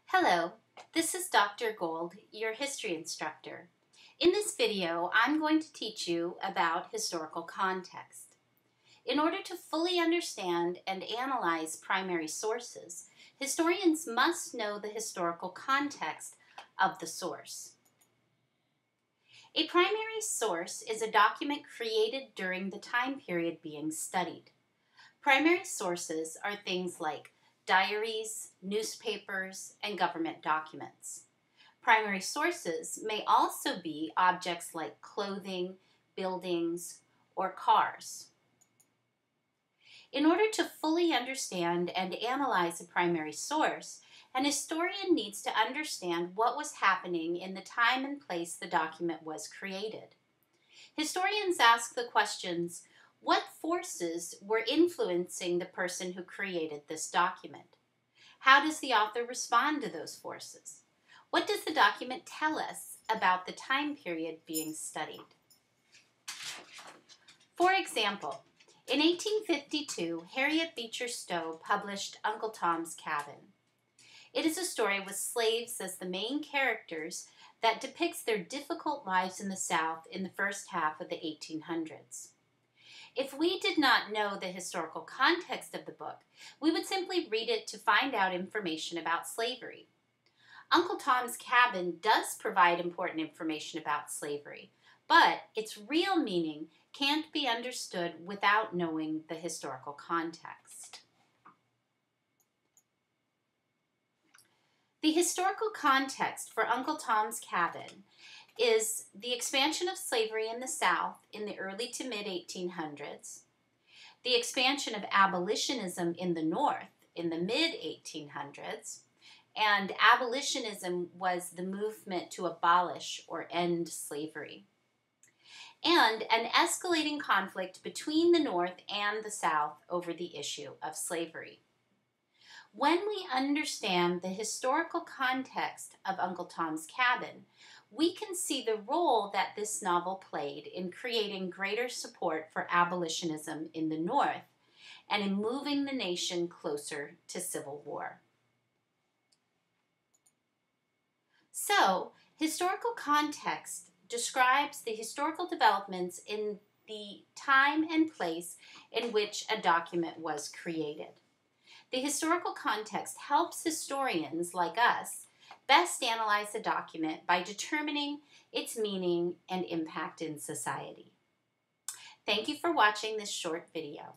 Hello, this is Dr. Gold, your history instructor. In this video, I'm going to teach you about historical context. In order to fully understand and analyze primary sources, historians must know the historical context of the source. A primary source is a document created during the time period being studied. Primary sources are things like diaries, newspapers, and government documents. Primary sources may also be objects like clothing, buildings, or cars. In order to fully understand and analyze a primary source, an historian needs to understand what was happening in the time and place the document was created. Historians ask the questions: what forces were influencing the person who created this document? How does the author respond to those forces? What does the document tell us about the time period being studied? For example, in 1852, Harriet Beecher Stowe published Uncle Tom's Cabin. It is a story with slaves as the main characters that depicts their difficult lives in the South in the first half of the 1800s. If we did not know the historical context of the book, we would simply read it to find out information about slavery. Uncle Tom's Cabin does provide important information about slavery, but its real meaning can't be understood without knowing the historical context. The historical context for Uncle Tom's Cabin is the expansion of slavery in the South in the early to mid-1800s, the expansion of abolitionism in the North in the mid-1800s, and abolitionism was the movement to abolish or end slavery, and an escalating conflict between the North and the South over the issue of slavery. When we understand the historical context of Uncle Tom's Cabin, we can see the role that this novel played in creating greater support for abolitionism in the North and in moving the nation closer to civil war. So, historical context describes the historical developments in the time and place in which a document was created. The historical context helps historians like us best analyze a document by determining its meaning and impact in society. Thank you for watching this short video.